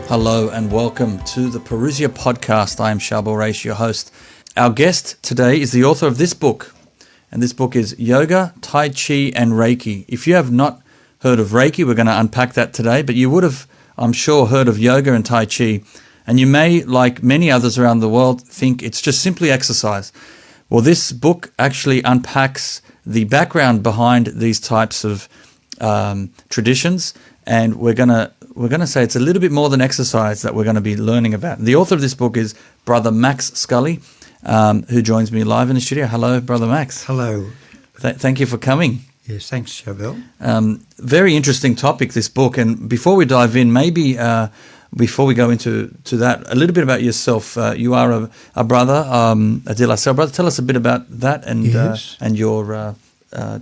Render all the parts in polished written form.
Hello and welcome to the Parousia Podcast. I am Charbel, your host. Our guest today is the author of this book, and this book is Yoga, Tai Chi and Reiki. If you have not heard of Reiki, we're going to unpack that today, but you would have, I'm sure, heard of Yoga and Tai Chi, and you may, like many others around the world, think it's just simply exercise. Well, this book actually unpacks the background behind these types of traditions, and we're going to say it's a little bit more than exercise that we're going to be learning about. The author of this book is Br Max Sculley, who joins me live in the studio. Hello, Brother Max. Hello. Thank you for coming. Yes, thanks, Charbel. Very interesting topic, this book. And before we dive in, maybe before we go into that, a little bit about yourself. You are a brother, a De La Salle brother. Tell us a bit about that and your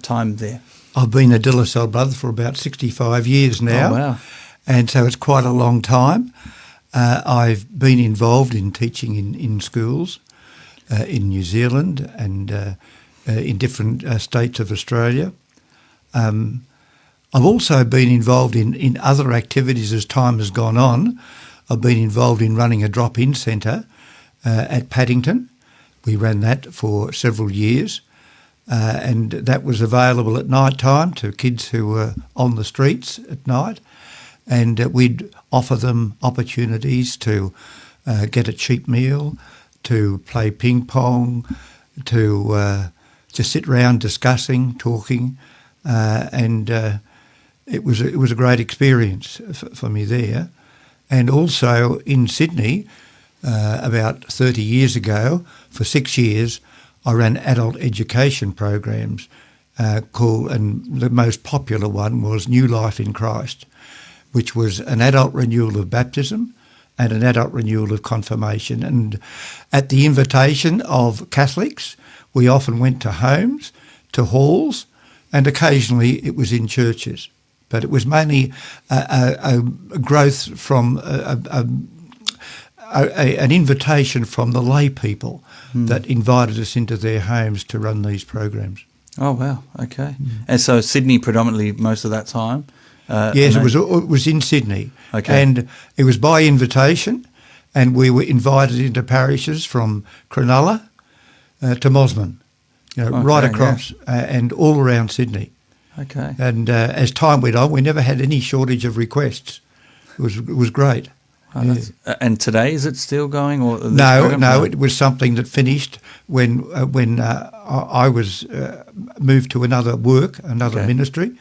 time there. I've been a De La Salle brother for about 65 years now. Oh, wow. And so it's quite a long time. I've been involved in teaching in schools in New Zealand and in different states of Australia. I've also been involved in other activities as time has gone on. I've been involved in running a drop-in centre at Paddington. We ran that for several years. And that was available at night time to kids who were on the streets at night. And we'd offer them opportunities to get a cheap meal, to play ping pong, to just sit around discussing, talking, and it was a great experience for me there. And also in Sydney, about 30 years ago, for 6 years, I ran adult education programs called, and the most popular one was New Life in Christ, which was an adult renewal of baptism and an adult renewal of confirmation. And at the invitation of Catholics, we often went to homes, to halls, and occasionally it was in churches. But it was mainly a growth from an invitation from the lay people that invited us into their homes to run these programs. Oh, wow. Okay. And so Sydney predominantly most of that time? Yes, it was in Sydney. Okay. And it was by invitation, and we were invited into parishes from Cronulla to Mosman, right across and all around Sydney. Okay. And as time went on, we never had any shortage of requests. It was great. Oh, and today, is it still going? Or No, it was something that finished when I was moved to another ministry,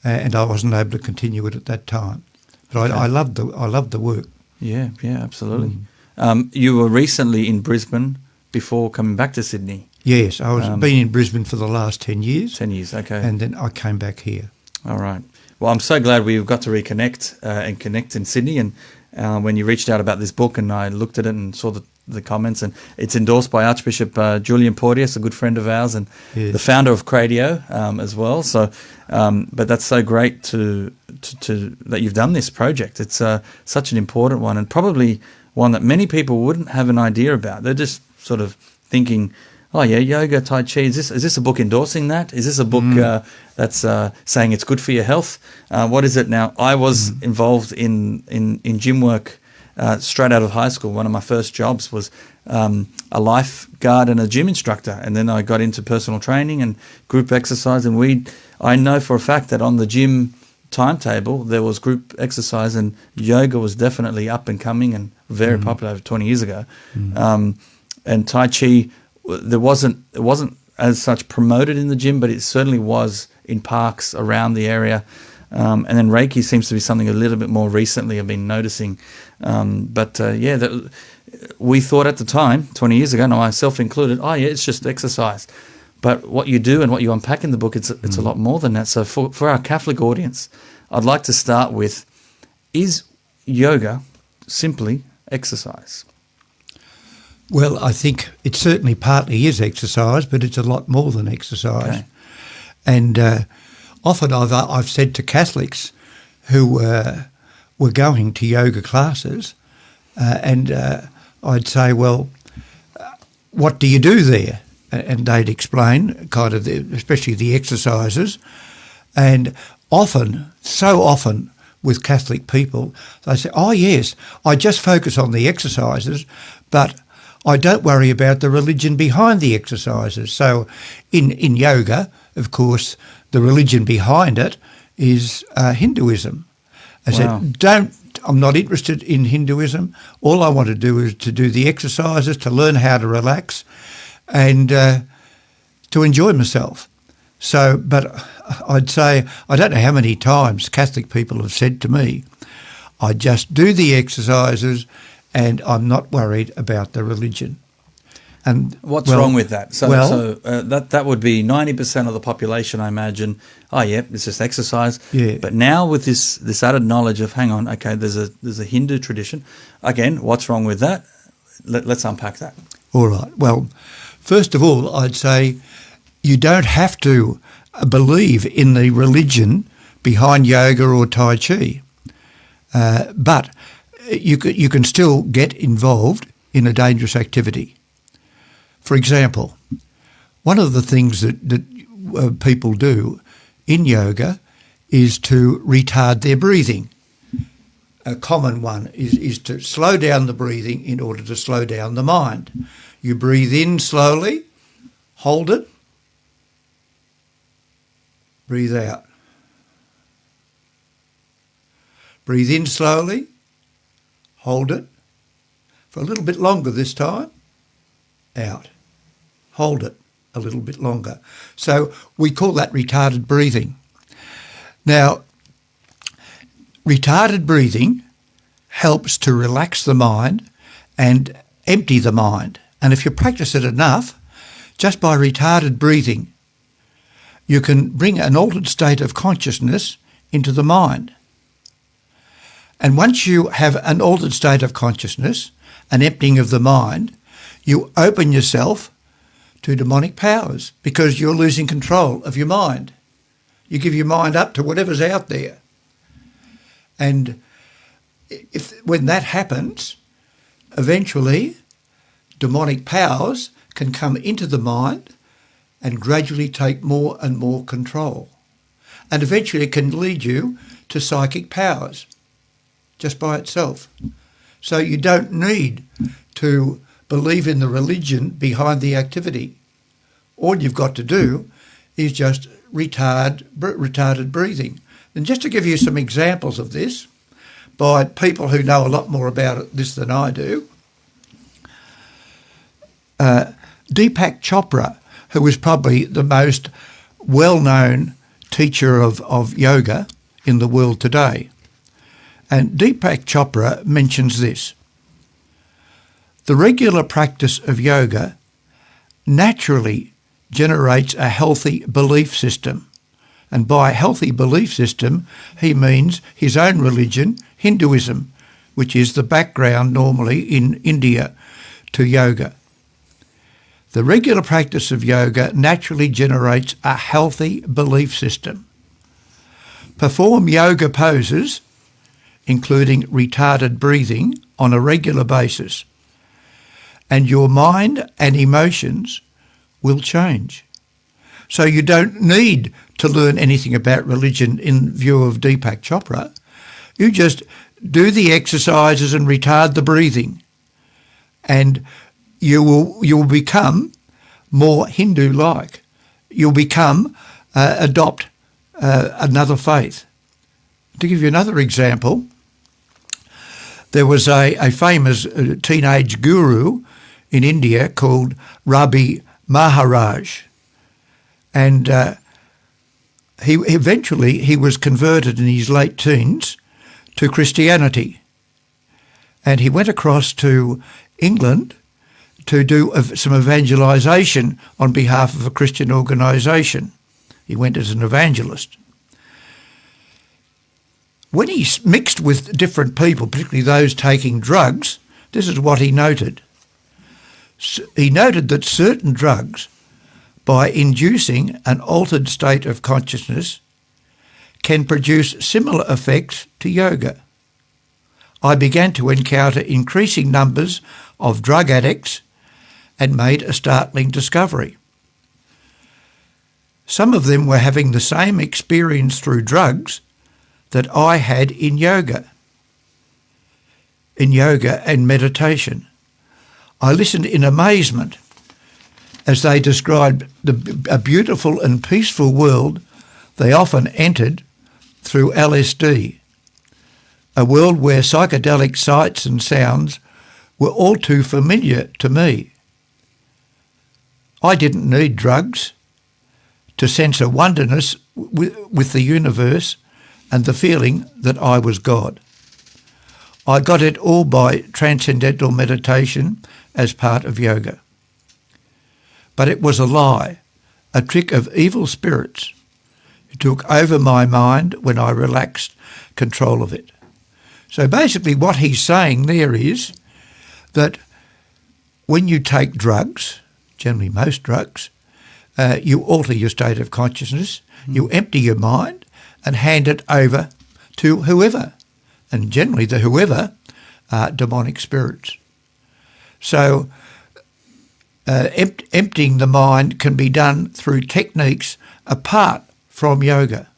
and I wasn't able to continue it at that time. But I loved the work. Yeah, absolutely. You were recently in Brisbane before coming back to Sydney. Yes, I was been in Brisbane for the last 10 years. 10 years, okay. And then I came back here. All right. Well, I'm so glad we've got to reconnect and connect in Sydney. And when you reached out about this book, and I looked at it and saw the comments, and it's endorsed by Archbishop Julian Porteous, a good friend of ours, and the founder of Cradio as well. So, but that's so great to that you've done this project. It's such an important one, and probably one that many people wouldn't have an idea about. They're just sort of thinking, oh yeah, yoga, Tai Chi. Is this a book endorsing that? Is this a book that's saying it's good for your health? What is it now? I was involved in gym work straight out of high school. One of my first jobs was a lifeguard and a gym instructor, and then I got into personal training and group exercise. And I know for a fact that on the gym timetable there was group exercise, and yoga was definitely up and coming and very popular over 20 years ago. And Tai Chi, it wasn't as such promoted in the gym, but it certainly was in parks around the area. And then Reiki seems to be something a little bit more recently I've been noticing. We thought at the time, 20 years ago, and myself included, it's just exercise. But what you do and what you unpack in the book, it's a lot more than that. So for our Catholic audience, I'd like to start with, is yoga simply exercise? Well, I think it certainly partly is exercise, but it's a lot more than exercise. Okay. And often I've said to Catholics who were going to yoga classes, and I'd say, well, what do you do there? And they'd explain kind of especially the exercises. And so often with Catholic people, they say, oh yes, I just focus on the exercises, but I don't worry about the religion behind the exercises. So in yoga, of course, the religion behind it is Hinduism. I said, I'm not interested in Hinduism. All I want to do is to do the exercises, to learn how to relax and to enjoy myself. So, but I'd say, I don't know how many times Catholic people have said to me, I just do the exercises and I'm not worried about the religion. And what's wrong with that? So that would be 90% of the population, I imagine. Oh, yeah, it's just exercise. Yeah. But now with this added knowledge of, hang on, okay, there's a Hindu tradition. Again, what's wrong with that? Let's unpack that. All right. Well, first of all, I'd say you don't have to believe in the religion behind yoga or Tai Chi, but you can still get involved in a dangerous activity. For example, one of the things that people do in yoga is to retard their breathing. A common one is to slow down the breathing in order to slow down the mind. You breathe in slowly, hold it, breathe out. Breathe in slowly, hold it, for a little bit longer this time, out. Hold it a little bit longer. So we call that retarded breathing. Now, retarded breathing helps to relax the mind and empty the mind. And if you practice it enough, just by retarded breathing, you can bring an altered state of consciousness into the mind. And once you have an altered state of consciousness, an emptying of the mind, you open yourself to demonic powers because you're losing control of your mind. You give your mind up to whatever's out there. And when that happens, eventually demonic powers can come into the mind and gradually take more and more control. And eventually it can lead you to psychic powers just by itself. So you don't need to believe in the religion behind the activity. All you've got to do is just retarded breathing. And just to give you some examples of this, by people who know a lot more about this than I do, Deepak Chopra, who is probably the most well-known teacher of yoga in the world today. And Deepak Chopra mentions this: the regular practice of yoga naturally generates a healthy belief system. And by a healthy belief system, he means his own religion, Hinduism, which is the background normally in India to yoga. The regular practice of yoga naturally generates a healthy belief system. Perform yoga poses, including retarded breathing, on a regular basis, and your mind and emotions will change. So you don't need to learn anything about religion in view of Deepak Chopra. You just do the exercises and retard the breathing, and you will become more Hindu-like. You'll become adopt another faith. To give you another example, there was a famous teenage guru in India called Rabbi Maharaj, and he eventually was converted in his late teens to Christianity, and he went across to England to do some evangelisation on behalf of a Christian organisation. He went as an evangelist. When he mixed with different people, particularly those taking drugs, this is what he noted. He noted that certain drugs, by inducing an altered state of consciousness, can produce similar effects to yoga. I began to encounter increasing numbers of drug addicts and made a startling discovery. Some of them were having the same experience through drugs that I had in yoga and meditation. I listened in amazement as they described a beautiful and peaceful world they often entered through LSD, a world where psychedelic sights and sounds were all too familiar to me. I didn't need drugs to sense a oneness with the universe and the feeling that I was God. I got it all by transcendental meditation as part of yoga. But it was a lie, a trick of evil spirits who took over my mind when I relaxed control of it. So basically what he's saying there is that when you take drugs, generally most drugs, you alter your state of consciousness, you empty your mind and hand it over to whoever. And generally the whoever are demonic spirits. So emptying the mind can be done through techniques apart from yoga.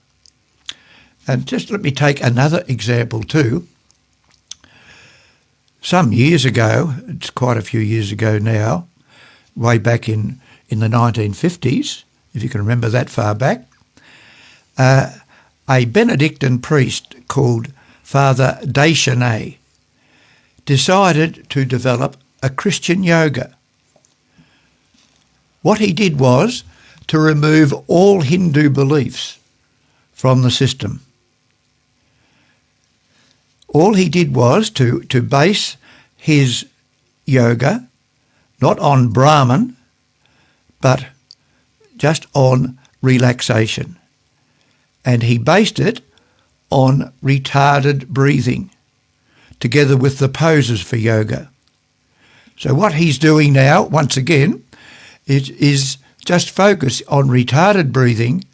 And just let me take another example too. Some years ago, it's quite a few years ago now, way back in the 1950s, if you can remember that far back, a Benedictine priest called Father Deschanel decided to develop a Christian yoga. What he did was to remove all Hindu beliefs from the system. All he did was to base his yoga not on Brahman, but just on relaxation. And he based it on retarded breathing, together with the poses for yoga. So what he's doing now, once again, is just focus on retarded breathing,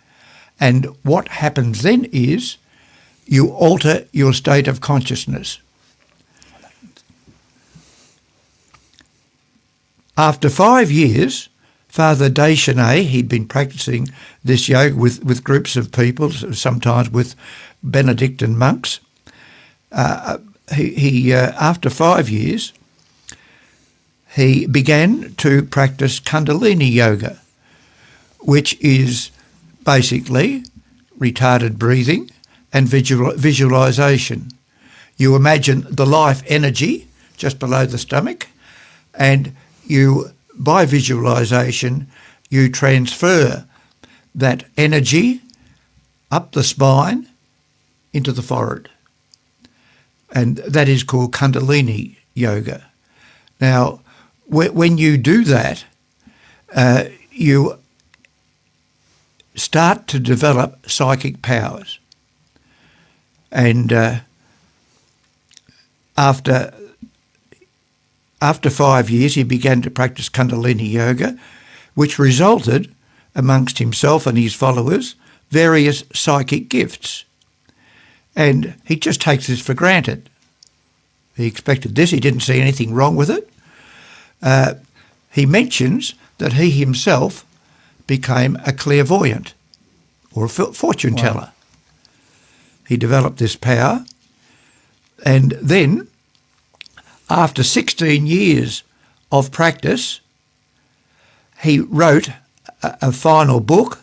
and what happens then is you alter your state of consciousness. After 5 years, Father Deschanel, he'd been practicing this yoga with groups of people, sometimes with Benedictine monks. After 5 years, he began to practice Kundalini yoga, which is basically retarded breathing and visualization. You imagine the life energy just below the stomach, and you, by visualization, you transfer that energy up the spine into the forehead. And that is called Kundalini yoga. Now, when you do that, you start to develop psychic powers. And after 5 years, he began to practice Kundalini yoga, which resulted, amongst himself and his followers, various psychic gifts. And he just takes this for granted. He expected this. He didn't see anything wrong with it. He mentions that he himself became a clairvoyant or a fortune teller. Wow. He developed this power, and then after 16 years of practice, he wrote a final book,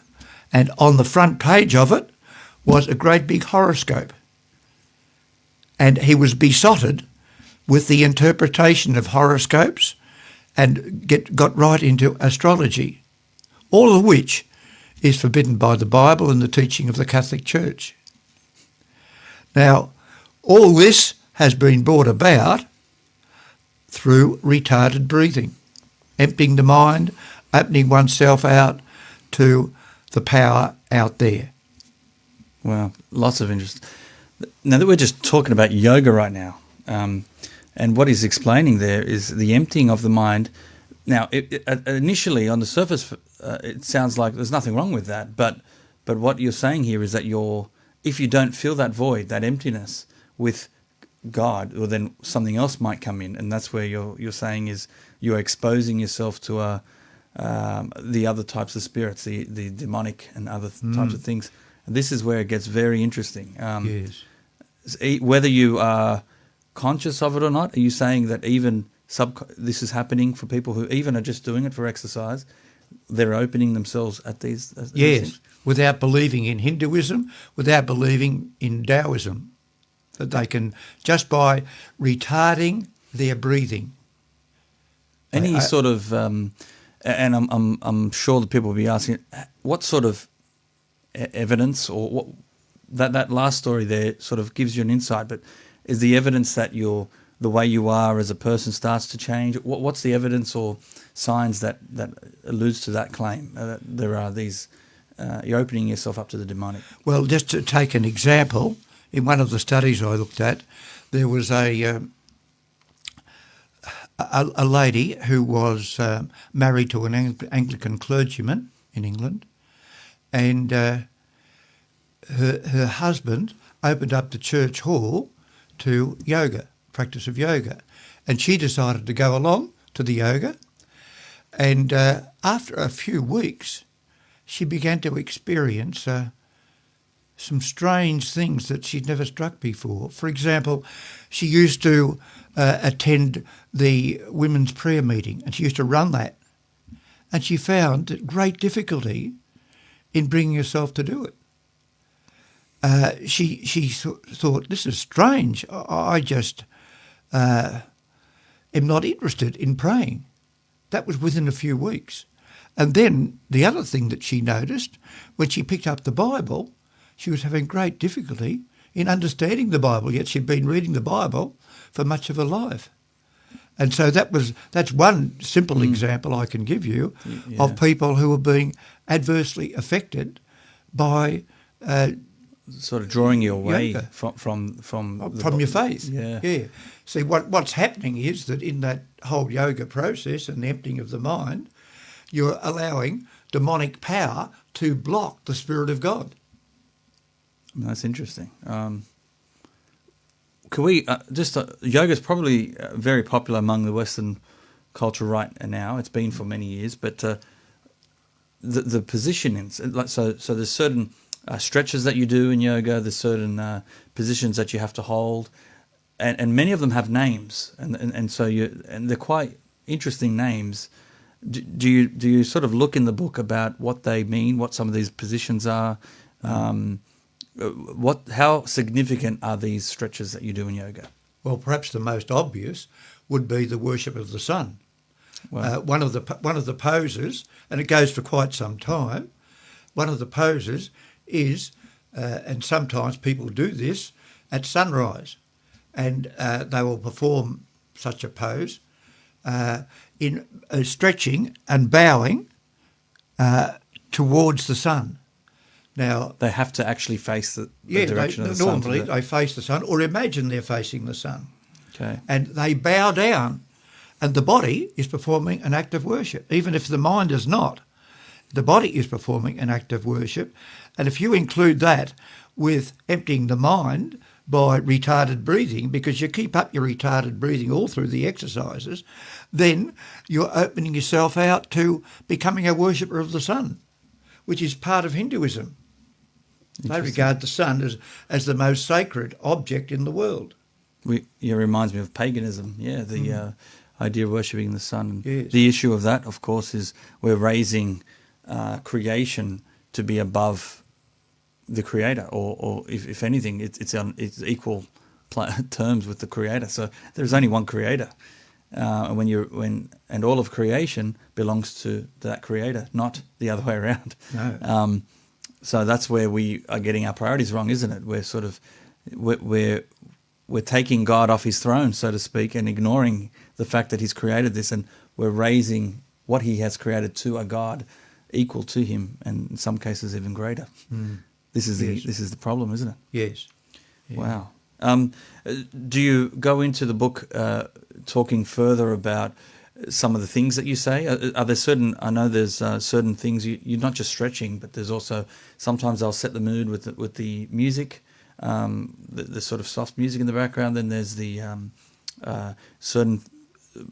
and on the front page of it was a great big horoscope. And he was besotted with the interpretation of horoscopes and got right into astrology, all of which is forbidden by the Bible and the teaching of the Catholic Church. Now, all this has been brought about through retarded breathing, emptying the mind, opening oneself out to the power out there. Wow, lots of interest. Now that we're just talking about yoga right now, and what he's explaining there is the emptying of the mind. Now, initially on the surface, it sounds like there's nothing wrong with that, but what you're saying here is that if you don't fill that void, that emptiness with God, or then something else might come in, and that's where you're saying is you're exposing yourself to the other types of spirits, the demonic and other types of things, This is where it gets very interesting. Yes. Whether you are conscious of it or not, are you saying that even this is happening for people who even are just doing it for exercise? They're opening themselves at these Yes, things? without believing in Hinduism, without believing in Taoism, that they can, just by retarding their breathing. Any sort of, and I'm sure that people will be asking, what sort of evidence, or what that last story there sort of gives you an insight, but is the evidence that the way you are as a person starts to change? What's the evidence or signs that alludes to that claim, that there are these, you're opening yourself up to the demonic? Well, just to take an example, in one of the studies I looked at, there was a lady who was married to an Anglican clergyman in England, and her husband opened up the church hall to yoga, practice of yoga, and she decided to go along to the yoga, and after a few weeks she began to experience some strange things that she'd never struck before. For example, she used to attend the women's prayer meeting, and she used to run that, and she found great difficulty in bringing herself to do it. She thought, this is strange. I just am not interested in praying. That was within a few weeks. And then the other thing that she noticed, when she picked up the Bible, she was having great difficulty in understanding the Bible, yet she'd been reading the Bible for much of her life. And so that's one simple example I can give you of people who are being adversely affected by sort of drawing you away yoga. from your faith. Yeah. See, what's happening is that in that whole yoga process and the emptying of the mind, you're allowing demonic power to block the Spirit of God. That's interesting. Can we yoga is probably very popular among the Western culture right now. It's been for many years, but the positionings, like so there's certain stretches that you do in yoga. There's certain positions that you have to hold, and many of them have names, and so they're quite interesting names. Do you sort of look in the book about what they mean, what some of these positions are? How significant are these stretches that you do in yoga? Well, perhaps the most obvious would be the worship of the sun. Wow. One of the poses, and it goes for quite some time. One of the poses is, and sometimes people do this at sunrise, and they will perform such a pose in stretching and bowing towards the sun. Now they have to actually face the direction of the sun. Normally they face the sun, or imagine they're facing the sun. Okay. And they bow down, and the body is performing an act of worship, even if the mind is not. The body is performing an act of worship, and if you include that with emptying the mind by retarded breathing, because you keep up your retarded breathing all through the exercises, then you're opening yourself out to becoming a worshipper of the sun, which is part of Hinduism. They regard the sun as the most sacred object in the world. It reminds me of paganism, the idea of worshipping the sun. Yes. The issue of that, of course, is we're raising creation to be above the Creator, or if anything, it's equal terms with the Creator. So there's only one Creator, and all of creation belongs to that Creator, not the other way around. No. So that's where we are getting our priorities wrong, isn't it? We're taking God off his throne, so to speak, and ignoring the fact that he's created this, and we're raising what he has created to a God equal to him, and in some cases even greater. This is the problem, isn't it? Yes. Yeah. Wow. Do you go into the book talking further about some of the things that you say? Are there certain? I know there's certain things you're not just stretching, but there's also sometimes I'll set the mood with the music, the sort of soft music in the background. Then there's the certain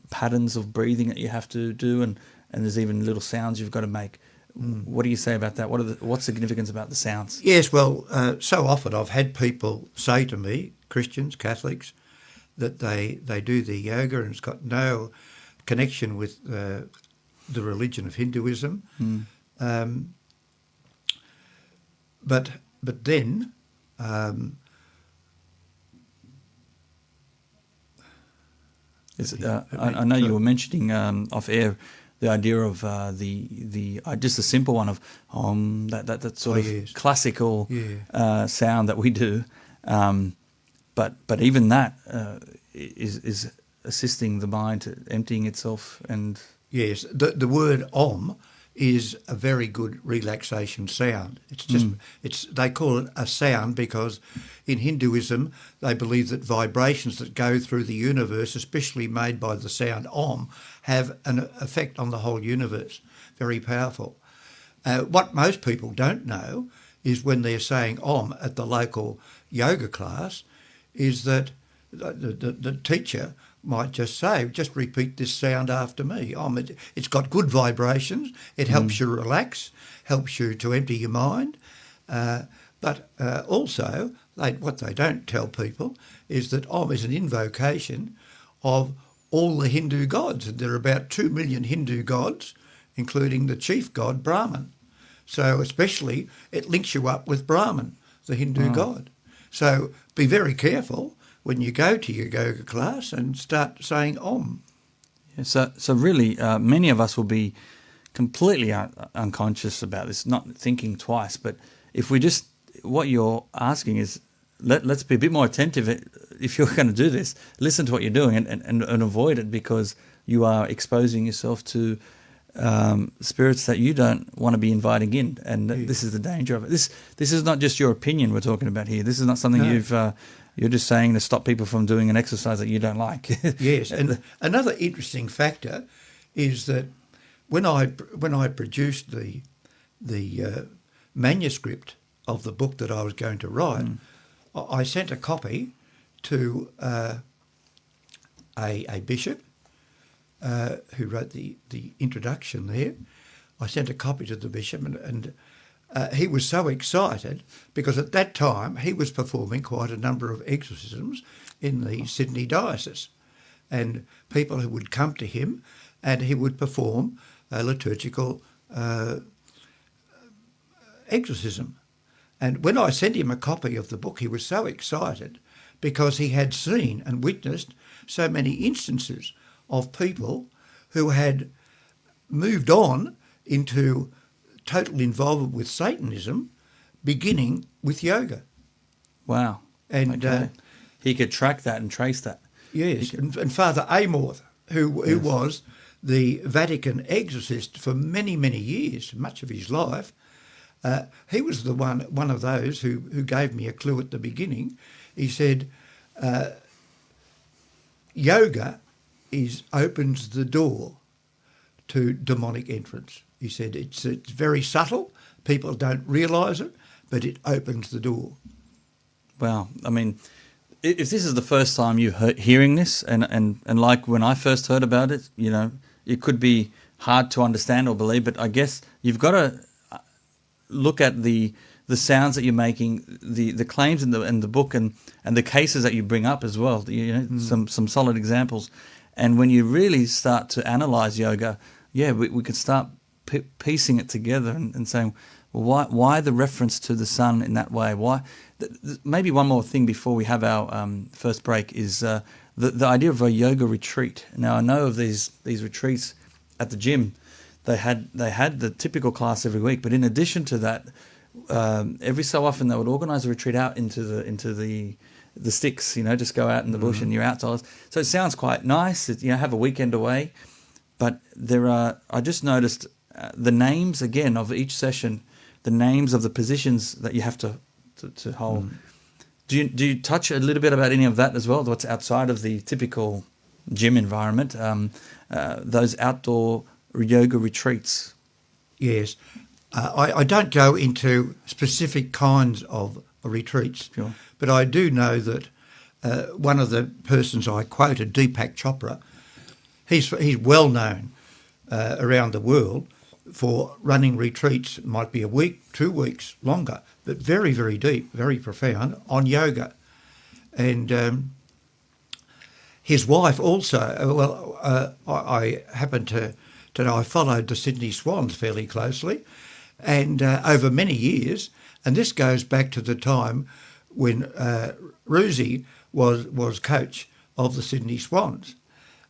patterns of breathing that you have to do, and there's even little sounds you've got to make. What do you say about that? What's significance about the sounds? Yes, well, so often I've had people say to me, Christians, Catholics, that they do the yoga and it's got no connection with the religion of Hinduism. But then I know you were mentioning off air the idea of just a simple one of that sort of classical sound that we do, but even that is assisting the mind to emptying itself. And yes, the word Om is a very good relaxation sound. It's just they call it a sound because in Hinduism they believe that vibrations that go through the universe, especially made by the sound Om, have an effect on the whole universe. Very powerful. What most people don't know is when they're saying Om at the local yoga class is that the teacher might just say, just repeat this sound after me. It's got good vibrations. It helps you relax, helps you to empty your mind. But also, what they don't tell people is that Om is an invocation of all the Hindu gods. And there are about 2 million Hindu gods, including the chief god, Brahman. So especially, it links you up with Brahman, the Hindu god. So be very careful when you go to your yoga class and start saying Om. Yeah, so really, many of us will be completely unconscious about this, not thinking twice. But if we just, what you're asking is, let's be a bit more attentive. If you're going to do this, listen to what you're doing and avoid it, because you are exposing yourself to spirits that you don't want to be inviting in. And this is the danger of it. This is not just your opinion we're talking about here. This is not something you're just saying to stop people from doing an exercise that you don't like. Yes, and another interesting factor is that when I produced the manuscript of the book that I was going to write, I sent a copy to a bishop who wrote the introduction there. I sent a copy to the bishop and he was so excited because at that time he was performing quite a number of exorcisms in the Sydney diocese, and people who would come to him and he would perform a liturgical exorcism. And when I sent him a copy of the book, he was so excited because he had seen and witnessed so many instances of people who had moved on into total involvement with Satanism, beginning with yoga. Wow. And he could track that and trace that. Yes, and Father Amorth, who was the Vatican exorcist for many, many years, much of his life, he was the one of those who gave me a clue at the beginning. He said, yoga opens the door to demonic entrance. He said it's very subtle. People don't realise it, but it opens the door. Wow. I mean, if this is the first time you're hearing this, and like when I first heard about it, it could be hard to understand or believe, but I guess you've got to look at the sounds that you're making, the claims in the book, and the cases that you bring up as well. Some solid examples. And when you really start to analyse yoga, we could start piecing it together and saying, well, why the reference to the sun in that way? Why? Maybe one more thing before we have our first break is the idea of a yoga retreat. Now, I know of these retreats at the gym. They had the typical class every week, but in addition to that, every so often they would organise a retreat out into the sticks. Just go out in the bush and you're outdoors. So it sounds quite nice. Have a weekend away, but I just noticed the names again of each session, the names of the positions that you have to hold. Do you touch a little bit about any of that as well? What's outside of the typical gym environment? Those outdoor yoga retreats. Yes, I don't go into specific kinds of retreats, sure, but I do know that one of the persons I quoted, Deepak Chopra, he's well known around the world for running retreats. It might be a week, 2 weeks, longer, but very, very deep, very profound on yoga. And his wife also, I happen to know I followed the Sydney Swans fairly closely, and over many years, and this goes back to the time when Rosie was coach of the Sydney Swans.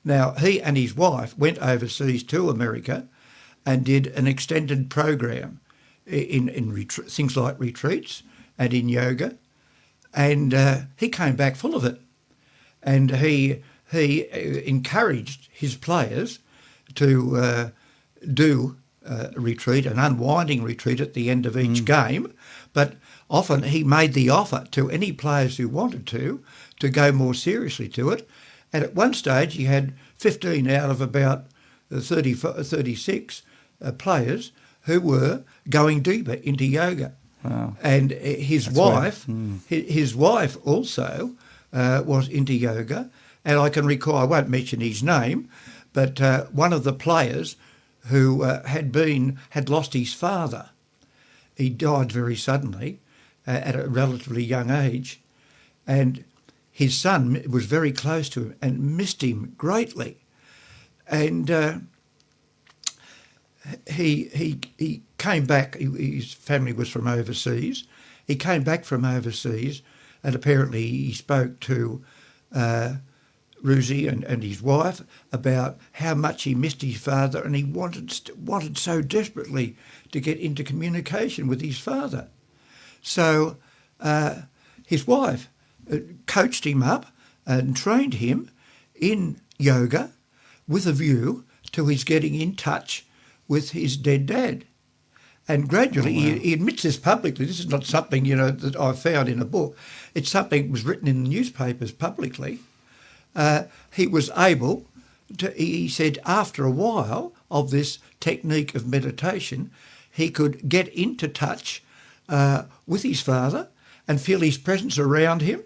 Now, he and his wife went overseas to America and did an extended program in things like retreats and in yoga, and he came back full of it. And he encouraged his players to do a retreat, an unwinding retreat at the end of each game, but often he made the offer to any players who wanted to go more seriously to it. And at one stage he had 15 out of about 36 players who were going deeper into yoga. Wow. And his wife also was into yoga. And I can recall, I won't mention his name, but one of the players who had lost his father. He died very suddenly at a relatively young age, and his son was very close to him and missed him greatly. And he came back. His family was from overseas. He came back from overseas, and apparently he spoke to Rosie and his wife about how much he missed his father, and he wanted so desperately to get into communication with his father. So his wife coached him up and trained him in yoga with a view to his getting in touch with his dead dad. And gradually, he admits this publicly. This is not something, that I found in a book. It's something that was written in the newspapers publicly. He was able to, he said, after a while of this technique of meditation, he could get into touch with his father and feel his presence around him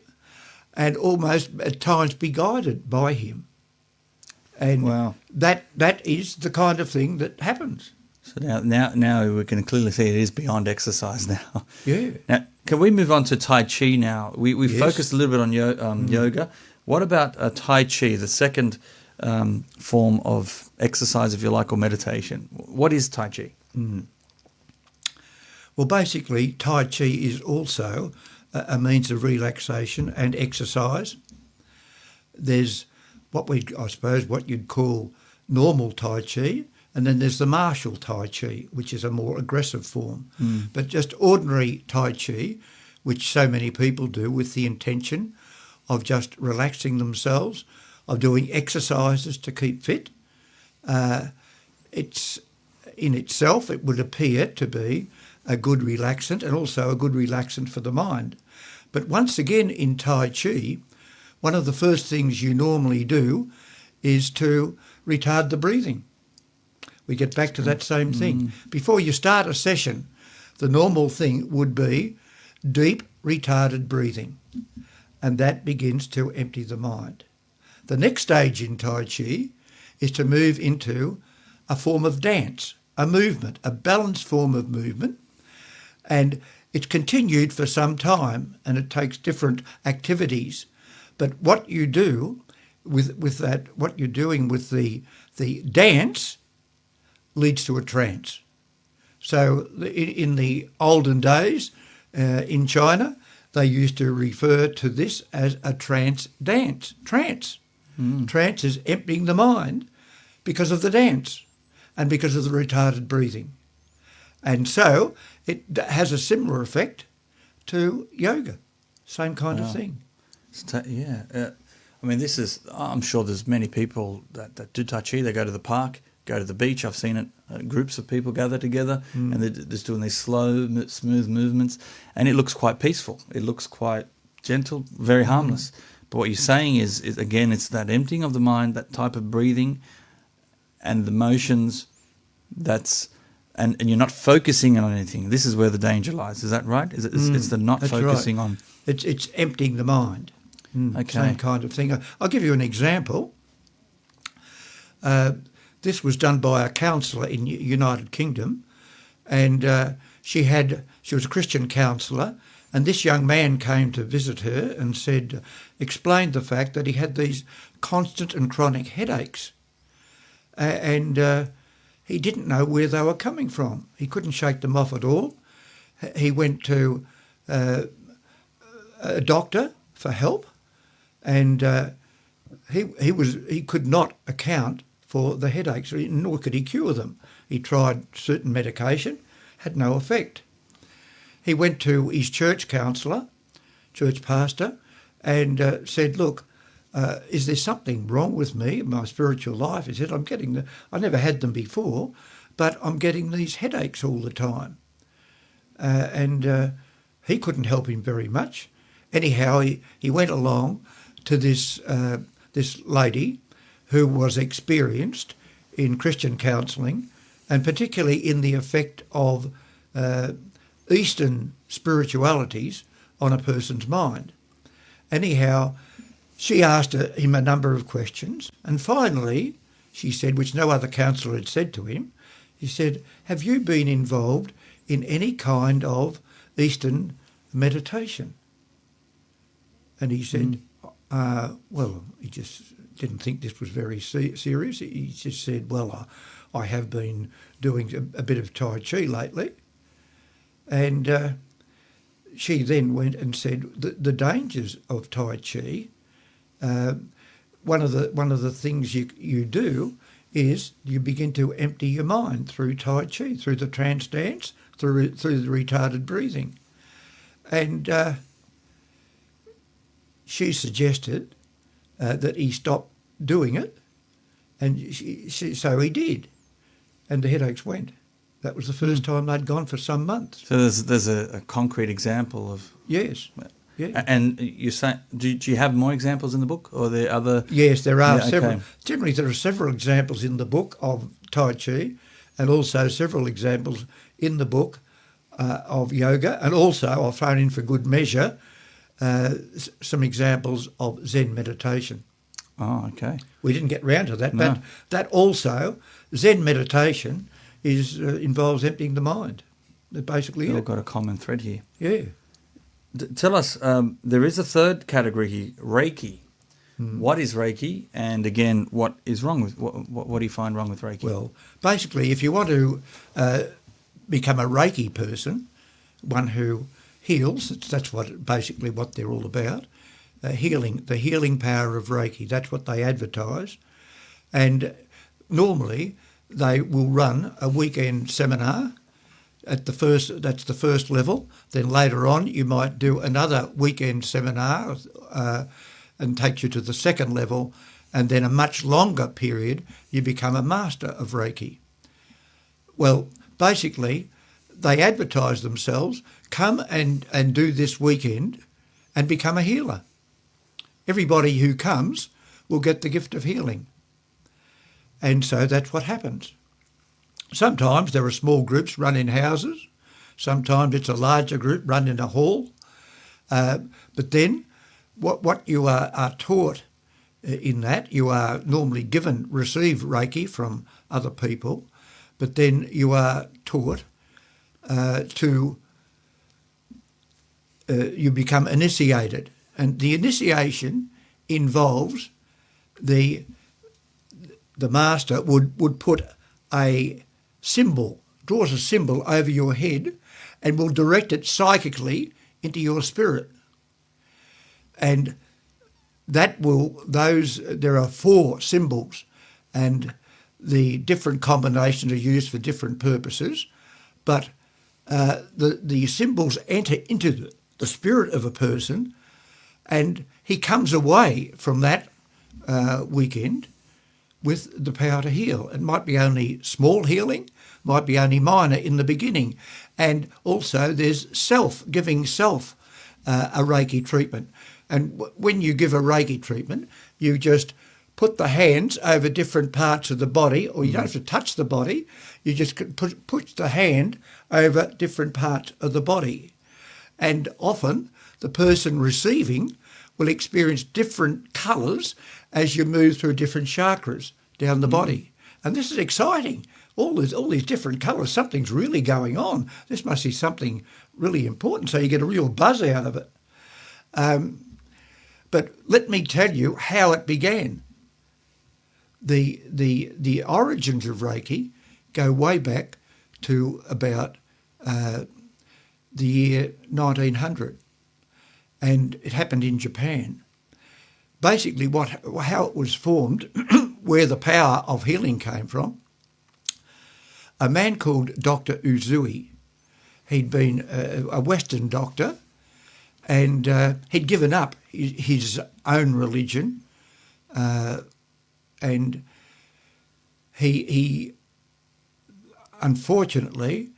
and almost at times be guided by him. And that is the kind of thing that happens. So now we can clearly see it is beyond exercise now. Yeah. Now, can we move on to Tai Chi now? We Yes. focused a little bit on yoga. What about Tai Chi, the second form of exercise, if you like, or meditation? What is Tai Chi? Well, basically, Tai Chi is also a means of relaxation and exercise. There's what you'd call normal Tai Chi, and then there's the martial Tai Chi, which is a more aggressive form. But just ordinary Tai Chi, which so many people do with the intention of just relaxing themselves, of doing exercises to keep fit, it's in itself, it would appear to be a good relaxant and also a good relaxant for the mind. But once again, in Tai Chi, one of the first things you normally do is to retard the breathing. We get back to that same thing. Before you start a session, the normal thing would be deep, retarded breathing, and that begins to empty the mind. The next stage in Tai Chi is to move into a form of dance, a movement, a balanced form of movement, and it's continued for some time, and it takes different activities. But what you do with that, what you're doing with the dance leads to a trance. So in the olden days in China, they used to refer to this as a trance dance. Trance. Trance is emptying the mind because of the dance and because of the retarded breathing. And so it has a similar effect to yoga. Same kind of thing. I mean, I'm sure there's many people that do Tai Chi. They go to the park, go to the beach. I've seen it, groups of people gather together and they're just doing these slow, smooth movements. And it looks quite peaceful. It looks quite gentle, very harmless. But what you're saying is again, it's that emptying of the mind, that type of breathing and the motions and you're not focusing on anything. This is where the danger lies. Is that right? It's the not focusing right. on. It's emptying the mind. Okay. Same kind of thing. I'll give you an example. this was done by a counsellor in United Kingdom, and she was a Christian counsellor, and this young man came to visit her and explained the fact that he had these constant and chronic headaches, and he didn't know where they were coming from. He couldn't shake them off at all. He went to a doctor for help, and he could not account for the headaches, nor could he cure them. He tried certain medication, had no effect. He went to his church counsellor, church pastor, and said, "Look, is there something wrong with me, my spiritual life?" He said, I never had them before, but I'm getting these headaches all the time. And he couldn't help him very much. Anyhow, he went along to this lady who was experienced in Christian counselling, and particularly in the effect of Eastern spiritualities on a person's mind. Anyhow, she asked him a number of questions, and finally she said, which no other counsellor had said to him, he said, "Have you been involved in any kind of Eastern meditation?" And he said, well, he just didn't think this was very serious. He just said, "Well, I have been doing a bit of Tai Chi lately." And she then went and said the dangers of Tai Chi. One of the things you do is you begin to empty your mind through Tai Chi, through the trance dance, through the retarded breathing. And she suggested that he stop doing it, and so he did, and the headaches went. That was the first time they'd gone for some months. So there's a concrete example of... Yes. Yeah. And you say, do you have more examples in the book, or are there other... Yes, there are several. Okay. Generally, there are several examples in the book of Tai Chi, and also several examples in the book of yoga, and also, I'll throw in for good measure, some examples of Zen meditation. Oh, okay. We didn't get round to that, No. but that also, Zen meditation involves emptying the mind. That's basically We've all it. got a common thread here. Yeah. Tell us, there is a third category here, Reiki. What is Reiki? And again, what is wrong with what do you find wrong with Reiki? Well, basically, if you want to become a Reiki person, one who heals, that's basically what they're all about, the healing power of Reiki. That's what they advertise. And normally they will run a weekend seminar that's the first level. Then later on you might do another weekend seminar and takes you to the second level, and then a much longer period you become a master of Reiki. Well, basically they advertise themselves, come and do this weekend and become a healer. Everybody who comes will get the gift of healing. And so that's what happens. Sometimes there are small groups run in houses. Sometimes it's a larger group run in a hall. But then what you are taught in that, you are normally receive Reiki from other people, but then you are taught you become initiated. And the initiation involves the master would put a symbol, draws a symbol over your head and will direct it psychically into your spirit. And there are 4 symbols, and the different combinations are used for different purposes, but the symbols enter into the spirit of a person, and he comes away from that weekend with the power to heal. It might be only small healing, might be only minor in the beginning. And also there's giving self a Reiki treatment. And when you give a Reiki treatment, you just put the hands over different parts of the body, or you don't have to touch the body, you just put the hand over different parts of the body. And often the person receiving will experience different colours as you move through different chakras down the body. And this is exciting. All these different colours, something's really going on. This must be something really important, so you get a real buzz out of it. But let me tell you how it began. The origins of Reiki go way back to about the year 1900, and it happened in Japan. Basically, how it was formed, where the power of healing came from. A man called Dr. Uzui, he'd been a Western doctor, and he'd given up his own religion, and he unfortunately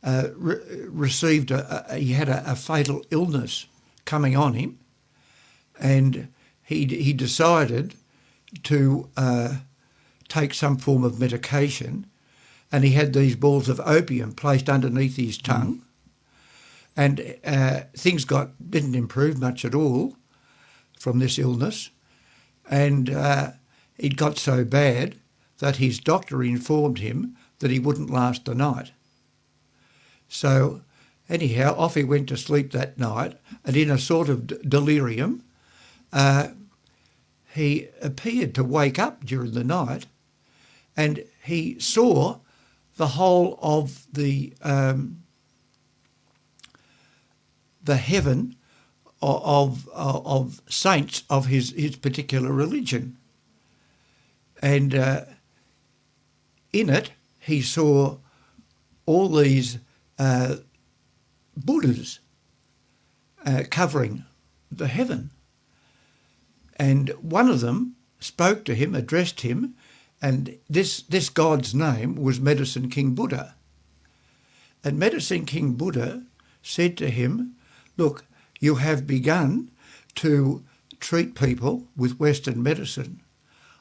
received he had a fatal illness coming on him, and he decided to take some form of medication, and he had these balls of opium placed underneath his tongue, and things didn't improve much at all from this illness, and it got so bad that his doctor informed him that he wouldn't last the night. So anyhow, off he went to sleep that night, and in a sort of delirium, he appeared to wake up during the night, and he saw the whole of the heaven of saints of his particular religion. And in it, he saw all these Buddhas covering the heaven. And one of them spoke to him, addressed him, and this God's name was Medicine King Buddha. And Medicine King Buddha said to him, look, you have begun to treat people with Western medicine.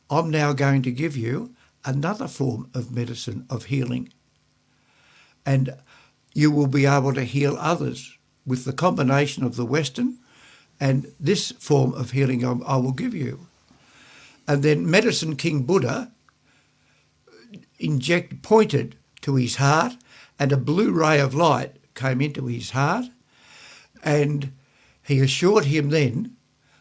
I'm now going to give you another form of medicine, of healing. And you will be able to heal others with the combination of the Western and this form of healing I will give you. And then Medicine King Buddha pointed to his heart, and a blue ray of light came into his heart, and he assured him then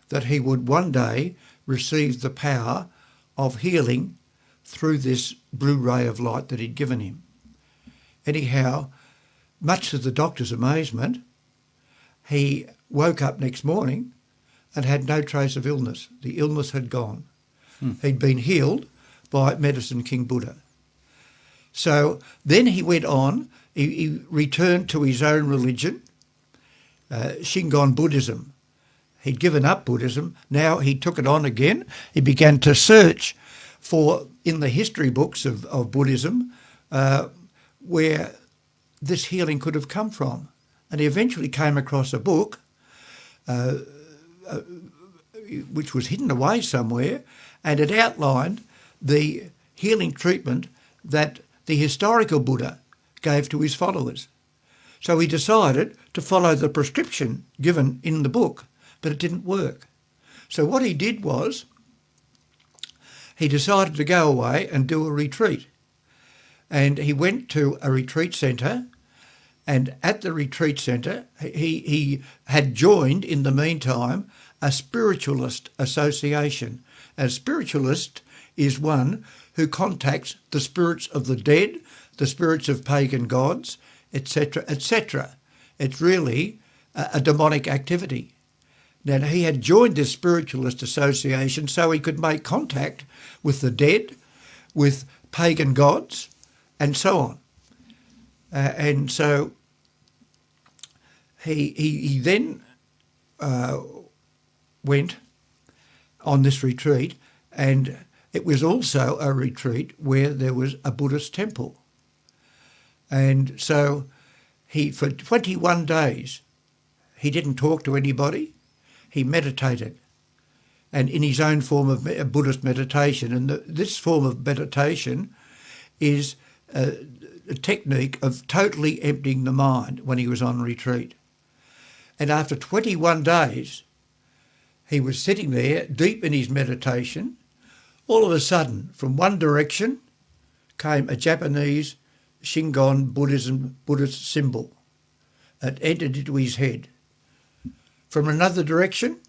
that he would one day receive the power of healing through this blue ray of light that he'd given him. Anyhow, much to the doctor's amazement, he woke up next morning and had no trace of illness. The illness had gone. He'd been healed by Medicine King Buddha. So then he went on, he returned to his own religion, Shingon Buddhism. He'd given up Buddhism, now he took it on again. He began to search for, in the history books of Buddhism, where this healing could have come from. And he eventually came across a book which was hidden away somewhere, and it outlined the healing treatment that the historical Buddha gave to his followers. So he decided to follow the prescription given in the book, but it didn't work. So what he did was he decided to go away and do a retreat. And he went to a retreat centre, and at the retreat centre he had joined in the meantime a spiritualist association. A spiritualist is one who contacts the spirits of the dead, the spirits of pagan gods, etc., etc. It's really a demonic activity. Now, he had joined this spiritualist association so he could make contact with the dead, with pagan gods, and so on. And so he then went on this retreat, and it was also a retreat where there was a Buddhist temple. And so for 21 days, he didn't talk to anybody. He meditated, and in his own form of Buddhist meditation. And this form of meditation is a technique of totally emptying the mind when he was on retreat. And after 21 days, he was sitting there deep in his meditation. All of a sudden, from one direction, came a Japanese Shingon Buddhist symbol. It entered into his head. From another direction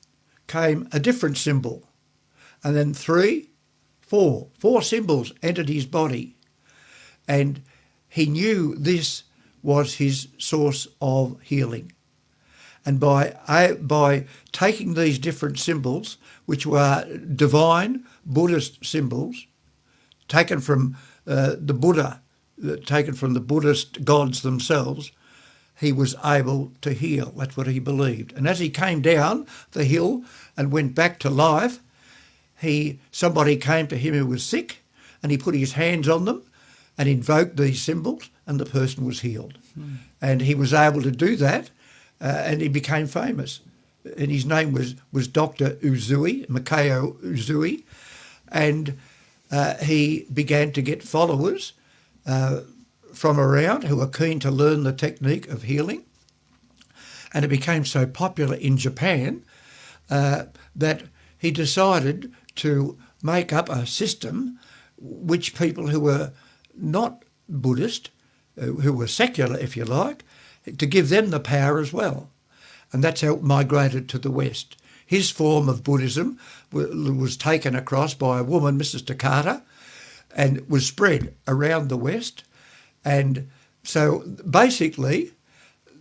came a different symbol. And then four symbols entered his body. And he knew this was his source of healing. And by taking these different symbols, which were divine Buddhist symbols, taken from the Buddha, taken from the Buddhist gods themselves, he was able to heal. That's what he believed. And as he came down the hill and went back to life, somebody came to him who was sick, and he put his hands on them and invoked these symbols, and the person was healed. And he was able to do that, and he became famous. And his name was Dr. Uzui, Mikao Uzui, and he began to get followers from around who were keen to learn the technique of healing. And it became so popular in Japan that he decided to make up a system which people who were not Buddhist, who were secular, if you like, to give them the power as well. And that's how it migrated to the West. His form of Buddhism was taken across by a woman, Mrs. Takata, and was spread around the West. And so basically,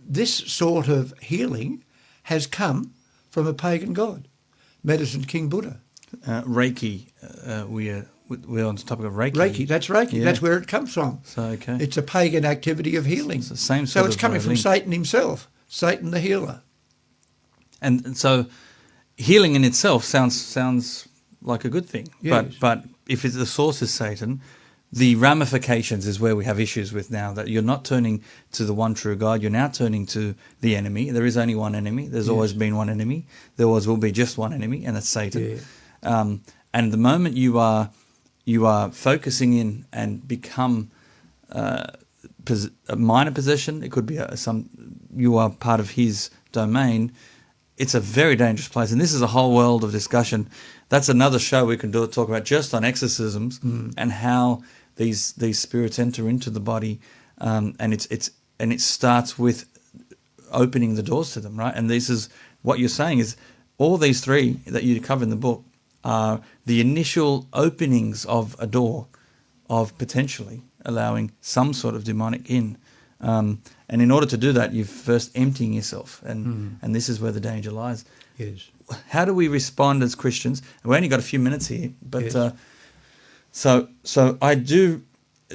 this sort of healing has come from a pagan god, Medicine King Buddha. Reiki, we're on the topic of Reiki. Reiki, that's Reiki. Yeah. That's where it comes from. So, okay. It's a pagan activity of healing. It's the same so sort it's of coming from link. Satan himself, Satan the healer. And so healing in itself sounds like a good thing. Yes. But if the source is Satan, the ramifications is where we have issues with now, that you're not turning to the one true God, you're now turning to the enemy. There is only one enemy. There's always been one enemy. There always will be just one enemy, and that's Satan. Yeah. And the moment you are focusing in and become a minor possession, it could be you are part of his domain, it's a very dangerous place. And this is a whole world of discussion. That's another show we can talk about just on exorcisms and how these spirits enter into the body, and it starts with opening the doors to them, right? And this is what you're saying is all these three that you cover in the book are the initial openings of a door of potentially allowing some sort of demonic in. And in order to do that, you're first emptying yourself, and this is where the danger lies. Yes. How do we respond as Christians? We only got a few minutes here, but Yes. so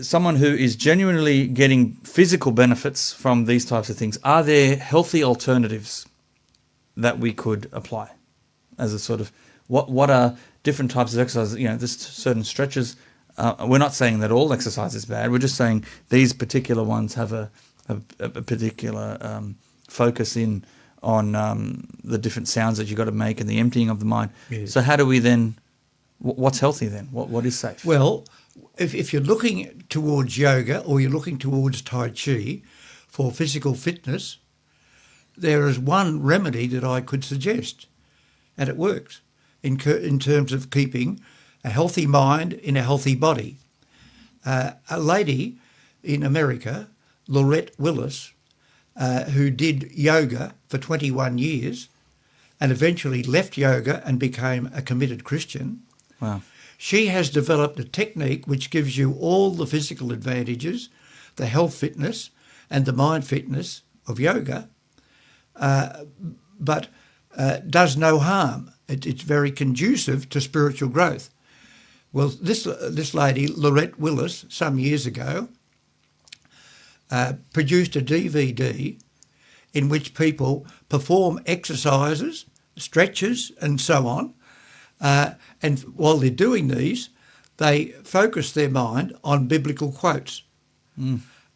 someone who is genuinely getting physical benefits from these types of things, are there healthy alternatives that we could apply as a sort of, what are different types of exercises? You know, there's certain stretches. We're not saying that all exercise is bad. We're just saying these particular ones have a particular focus on the different sounds that you've got to make and the emptying of the mind. Yes. So how do we then, what's healthy then? What is safe? Well, if you're looking towards yoga or you're looking towards Tai Chi for physical fitness, there is one remedy that I could suggest, and it works in terms of keeping a healthy mind in a healthy body. A lady in America, Lorette Willis, who did yoga for 21 years and eventually left yoga and became a committed Christian. Wow. She has developed a technique which gives you all the physical advantages, the health fitness and the mind fitness of yoga, but does no harm. It's very conducive to spiritual growth. Well, this lady, Lorette Willis, some years ago, produced a DVD in which people perform exercises, stretches and so on, and while they're doing these, they focus their mind on biblical quotes.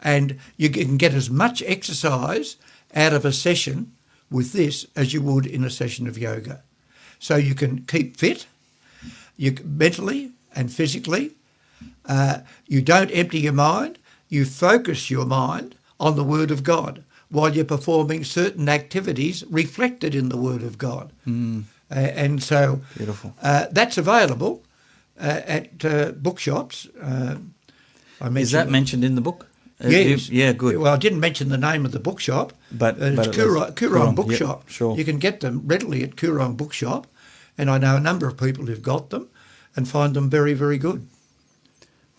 And you can get as much exercise out of a session with this as you would in a session of yoga. So you can keep fit, mentally and physically. You don't empty your mind. You focus your mind on the Word of God while you're performing certain activities reflected in the Word of God. And so Beautiful. That's available at bookshops. Is that mentioned in the book? Yes. Yeah, good. Well, I didn't mention the name of the bookshop, but it's Coorong Bookshop. Yep, sure. You can get them readily at Coorong Bookshop, and I know a number of people who've got them and find them very, very good.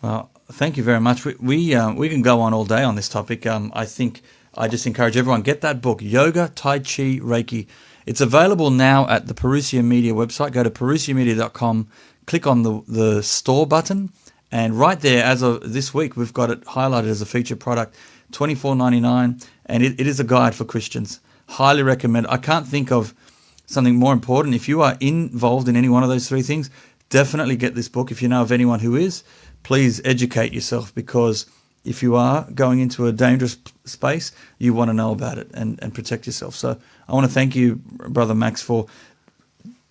Well, thank you very much. We can go on all day on this topic. I think I just encourage everyone, get that book, Yoga, Tai Chi, Reiki. It's available now at the Parousia Media website. Go to parousiamedia.com, click on the store button, and right there, as of this week, we've got it highlighted as a featured product, $24.99, and it is a guide for Christians. Highly recommend. I can't think of something more important. If you are involved in any one of those three things, definitely get this book. If you know of anyone who is, please educate yourself, because if you are going into a dangerous space, you want to know about it and protect yourself. So I want to thank you, Brother Max, for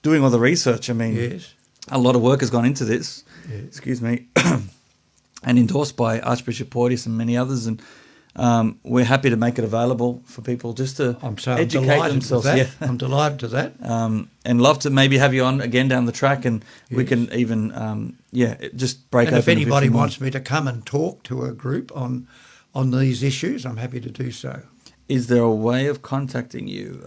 doing all the research. I mean, yes, a lot of work has gone into this. Yes. Excuse me. And endorsed by Archbishop Porteous and many others. And we're happy to make it available for people just to educate themselves. Yeah. I'm delighted to that. And love to maybe have you on again down the track, and we can even, just break and open. If anybody a bit wants me to come and talk to a group on these issues, I'm happy to do so. Is there a way of contacting you?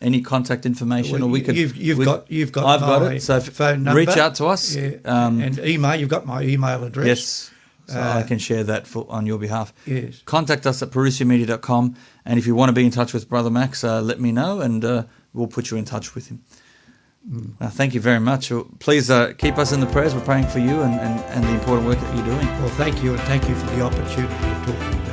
Any contact information, or we could? You've got. I've got my it. So phone number. Reach out to us. Yeah, and email. You've got my email address. Yes. So I can share that on your behalf. Yes. Contact us at parousiamedia.com, and if you want to be in touch with Brother Max, let me know, and we'll put you in touch with him. Thank you very much. Please keep us in the prayers. We're praying for you and the important work that you're doing. Well, thank you, and thank you for the opportunity of talking.